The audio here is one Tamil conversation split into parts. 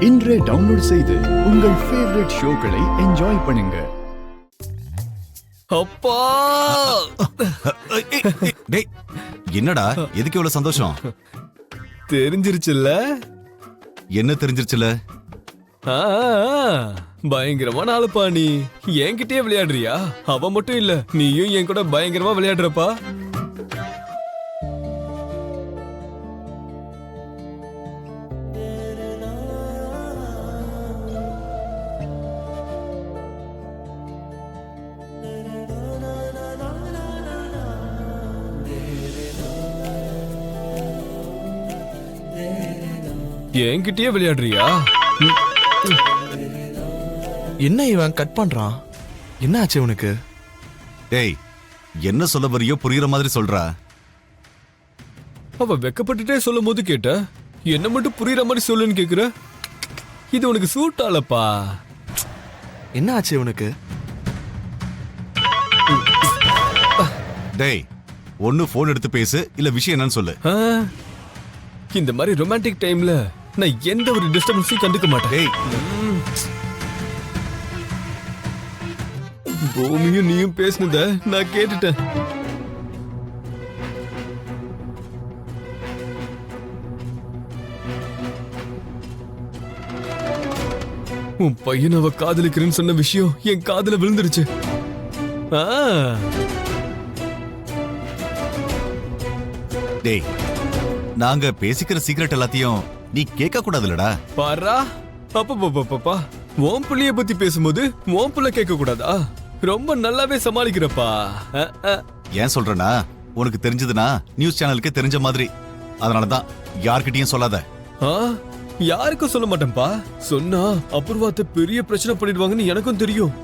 இன்றே டவுன்லோட் செய்து உங்கள் ஃபேவரட் ஷோக்களை என்ஜாய் பண்ணுங்க. அப்பா டேய் என்னடா எதுக்கு இவ்வளவு சந்தோஷம்? தெரிஞ்சிருச்சுல்ல? என்ன தெரிஞ்சிருச்சுல? பயங்கரமான ஆளுப்பா நீ. என்கிட்டயே விளையாடுறியா? அவ மட்டும் இல்ல, நீயும் என் கூட பயங்கரமா விளையாடுறப்பா. என்கிட்டயே விளையாடுறியா? என்ன இவன் கட் பண்றான்? என்ன ஆச்சு உனக்கு? டேய் என்ன சொல்ல வரியோ புரியுற மாதிரி சொல்றா. அவ வெக்கப்பட்டுட்டே சொல்லும் போது கேட்ட, என்ன மட்டும் புரியுற மாதிரி சொல்லுன்னு கேக்குற. இது உனக்கு சூட் ஆலப்பா. என்ன ஆச்சு உனக்கு? டேய் ஒன்னு போன் எடுத்து பேசு, இல்ல விஷயம் என்னன்னு சொல்லு. இந்த மாதிரி ரொமான்டிக் டைம்ல நான் எந்த ஒரு டிஸ்டர்பன்ஸையும் கண்டுக்க மாட்டேன். டேய் பூமியும் நீயும் பேசினத நான் கேட்டுட்டேன். உன் பையன் அவ காதலிக்கிறேன்னு சொன்ன விஷயம் என் காதுல விழுந்துருச்சு. டேய் நாங்க பேசிக்கிற சீக்ரெட் எல்லாத்தையும் நீ கேட்க கூடாதுலடா. பாரா அப்பா உன் பிள்ளைய பத்தி பேசும்போது உன் பிள்ளை கேட்க கூடாதா? ரொம்ப நல்லாவே சமாளிக்கிறப்பா. ஏன் சொல்றனா, உனக்கு தெரிஞ்சதுன்னா நியூஸ் சேனலுக்கு தெரிஞ்ச மாதிரி. அதனாலதான் யார்கிட்டயும் சொல்லாத. யாருக்கும் சொல்ல மாட்டேன்பா. சொன்னா அபூர்வாத்தை பெரிய பிரச்சனை பண்ணிடுவாங்கன்னு எனக்கும் தெரியும்.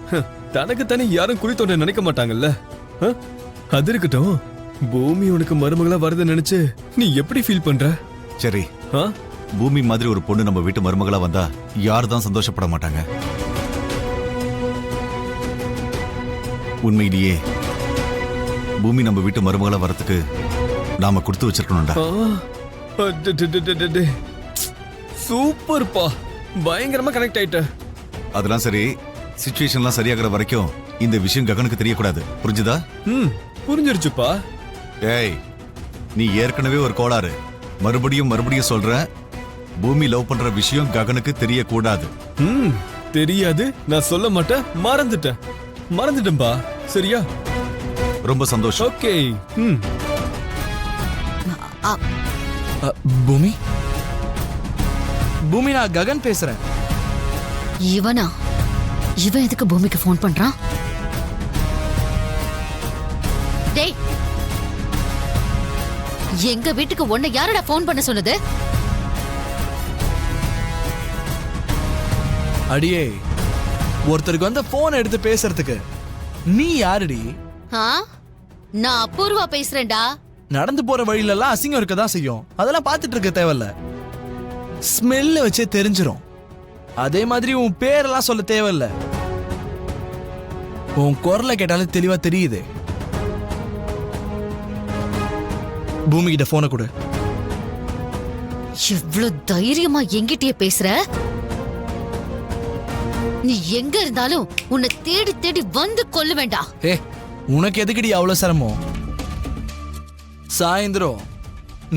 தனக்கு தானே யாரும் குறி தோண்ட நினைக்க மாட்டாங்கல்ல. அது இருக்கட்டும், பூமி உனக்கு மருமகளா வரத நினைச்சு நீ எப்படி ஃபீல் பண்ற? சரி, பூமி மாதிரி ஒரு பொண்ணு நம்ம வீட்டு மருமகளா வந்தா யாருதான் சந்தோஷப்பட மாட்டாங்க? உண்மையிலேயே பூமி நம்ம வீட்டு மருமகளா வரதுக்கு நாம கொடுத்து வச்சிருக்கணும்டா. சூப்பர்ப்பா, பயங்கரமா கனெக்ட் ஆயிட்ட. அதெல்லாம் சரி, சிச்சுவேஷன்லாம் சரியாகிற வரைக்கும் இந்த விஷயம் ககனுக்கு தெரியக்கூடாது, புரிஞ்சுதா? புரிஞ்சிருச்சுப்பா. ஏய் நீ ஏற்கனவே ஒரு கோளாறு. மறுபடியும் மறுபடியும் சொல்றேன், பூமி லவ் பண்ற விஷயம் ககனுக்கு தெரியக்கூடாது. தெரியாது, நான் சொல்ல மாட்டேன். மறந்துட்டேன்பா. சரியா? ரொம்ப சந்தோஷம். ஓகே. பூமி பூமி, நான் ககன் பேசுறேன். இவன் எதுக்கு பூமிக்கு போன் பண்றான்? டேய், எங்க வீட்டுக்கு உன்னை யாரடா போன் பண்ண சொன்னது? அடியே, ஒருத்தருக்கு வந்து போன் எடுத்து பேசுறதுக்கு நீ யாருடி? நான் அபூர்வா பேசுறேன்டா. நடந்து போற வழியில எல்லாம் அசிங்கம் இருக்கதான் செய்யும். அதெல்லாம் பார்த்துட்டு இருக்க தேவையில்ல. ஸ்மெல்ல வச்சே தெரிஞ்சிரும். அதே மாதிரி உன் பேரெல்லாம் சொல்ல தேவையில்ல. உன் குரலை கேட்டாலே தெளிவா தெரியுது. பூமி கிட்ட போனை கொடு. எவ்வளவு தைரியமா எங்கிட்டயே பேசுற? நீ எங்க இருந்தாலும் உன்னை தேடி தேடி வந்து கொல்ல வேண்டாம். உனக்கு எதுக்குடி அவ்வளவு சிரமம்? சாயந்தரம்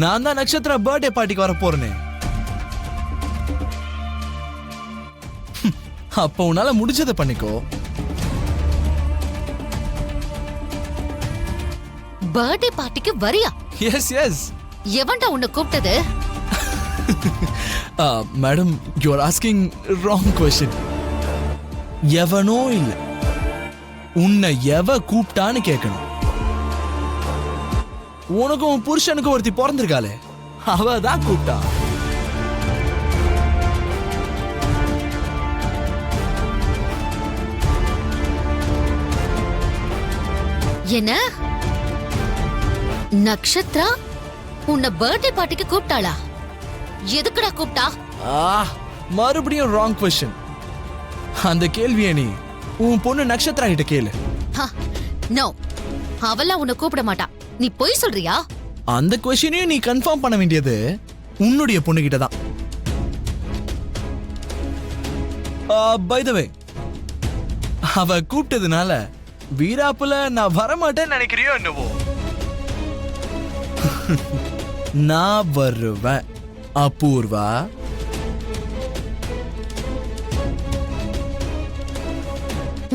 நான் தான் நட்சத்திர பர்த்டே பார்ட்டிக்கு வர போறேனே. அப்ப உன்னால முடிச்சதை பண்ணிக்கோ. பர்த்டே பார்ட்டிக்கு வரியா? Yes yes. எவன்டா உன்னை கூப்பிட்டது? Madam, you are asking wrong question. எவனோ இல்ல, உன்னை எவ கூப்பிட்டான்னு கேட்கணும். உனக்கும் புருஷனுக்கும் ஒருத்தி பிறந்திருக்காளே, அவ தான் கூப்பிட்டா. என்ன நக்ஷத்ரா உன்னை பர்த்டே பார்ட்டிக்கு கூப்பிட்டாளா? எதுக்குடா கூப்பிட்டா? மறுபடியும் ராங் क्वेश्चन. அந்த கேள்வியை நீ உன் பொண்ணு நக்ஷத்ரா கிட்ட கேளு. நோ, அவெல்லாம் உன்னை கூப்பிட மாட்டா. நீ பொய் சொல்றியா? அந்த क्वेश्चனையும் நீ கன்ஃபார்ம் பண்ண வேண்டியது உன்னுடைய பொண்ணு கிட்ட தான். பை த வே, அவ கூப்பிட்டதுனால வீராப்புல நான் வரமாட்டேன்னு நினைக்கிறியோ என்னவோ? நான் வருவேன் அபூர்வா.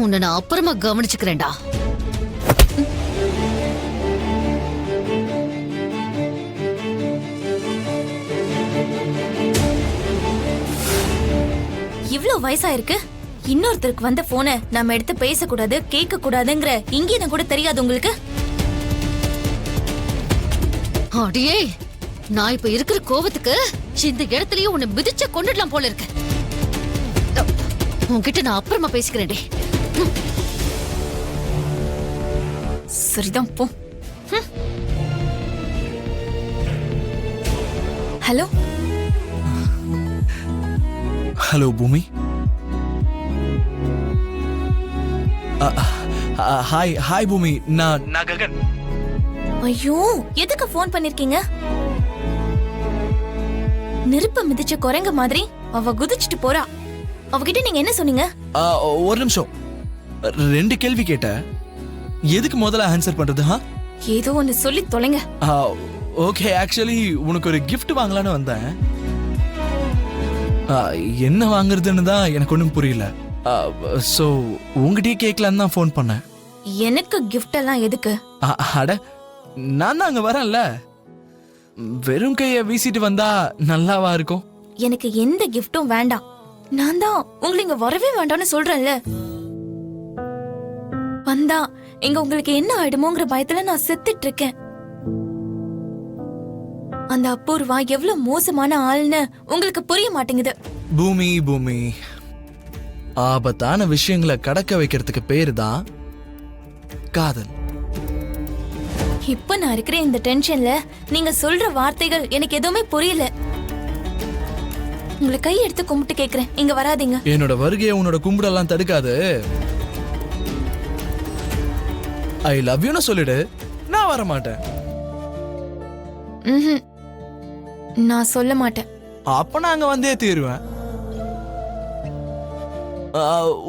உன்னை நான் அப்புறமா கவனிச்சுக்கிறேன்டா. இவ்ளோ வயசா இருக்கு, இன்னொருத்தருக்கு வந்த போனை நம்ம எடுத்து பேசக்கூடாது கேட்க கூடாதுங்கிற இங்கேயும் கூட தெரியாது உங்களுக்கு? அடியே, நான் இப்ப இருக்கிற கோவத்துக்கு இந்த இடத்துலயே உன்னை மிதிச்ச கொண்டுடலாம் போல இருக்கு. உன்கிட்ட நான் அப்புறமா பேசிக்கிறேன்டே. சரிதான் போ. ஹலோ ஹலோ பூமி. ஹாய் ஹாய் பூமி, நான் ககன். ஐயோ, எதுக்கு ஃபோன் பண்ணிருக்கீங்க? நெருப்ப மிதிச்ச குரங்க மாதிரி அவ குதிச்சிட்டு போறா. அவகிட்ட நீங்க என்ன சொன்னீங்க? ஒரு நிமிஷம், 2 கேள்வி கேட்ட, எதுக்கு முதல்ல ஆன்சர் பண்றது? ஏதோ ஒன்னு சொல்லி தொலைங்க. ஓகே, ஆக்சுவலி உனக்கு ஒரு gift வாங்கலான்னு வந்தேன். என்ன வாங்குறதுன்னு தான் எனக்கு ஒன்றும் புரியல. ஸோ உங்ககிட்டயே கேட்கலான்னு தான் ஃபோன் பண்ணேன். எனக்கு கிஃப்ட் எல்லாம் எதுக்கு? அட, நான் தான் அங்க வரேன்ல, வெறும் கைய வீசிட்டு வந்தா நல்லாவா இருக்கும்? எனக்கு எந்த கிஃப்டும் வேண்டாம். நான் தான் உங்களை இங்க வரவே வேண்டாம்னு சொல்றேன்ல. வந்தா இங்க உங்களுக்கு என்ன ஆயிடுமோங்கிற பயத்துல நான் செத்துட்டு இருக்கேன். அந்த அபூர்வா எவ்வளவு மோசமான ஆள்னு உங்களுக்கு புரிய மாட்டேங்குது. பூமி பூமி, ஆபத்தான விஷயங்களை கடக்க வைக்கிறதுக்கு பேரு தான் காதல். இப்ப நான் இருக்கிற இந்த டென்ஷன்ல நீங்க சொல்ற வார்த்தைகள் எனக்கு எதுவுமே புரியல. உங்களை கை எடுத்து கும்பிட்டு கேக்குறேன், இங்க வராதீங்க. என்னோட வருகையை உன்னோட கும்பிடெல்லாம் தடுக்காது. ஐ லவ் யூன்னு சொல்லிடு, நான் வர மாட்டேன். நான் சொல்ல மாட்டேன். அப்ப நான் அங்க வந்தே தீருவேன்.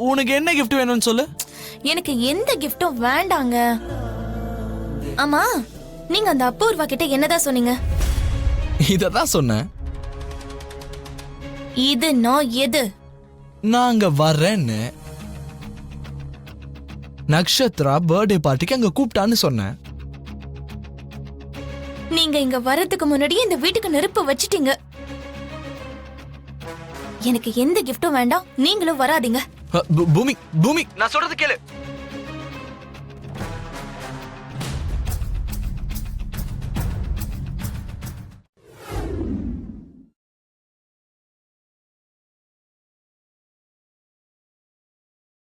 உனக்கு என்ன கிஃப்ட் வேணும்னு சொல்லு. எனக்கு எந்த கிஃப்டும் வேண்டாங்க. ஆமா, நீங்க அந்த அபூர்வா கிட்ட என்னதான் சொன்னீங்க? இததான் சொன்னேன். இது நான் எது? நான் அங்க வர்றேன்னு. நக்ஷத்ரா பர்த்டே பார்ட்டிக்கு அங்க கூப்பிட்டான்னு சொன்னேன். நீங்க இங்க வர்றதுக்கு முன்னாடியே இந்த வீட்டுக்கு நெருப்பு வச்சிட்டீங்க. எனக்கு எந்த கிஃப்டும் வேண்டாம், நீங்களும் வராதீங்க. பூமி பூமி, நான் சொல்றது கேளு.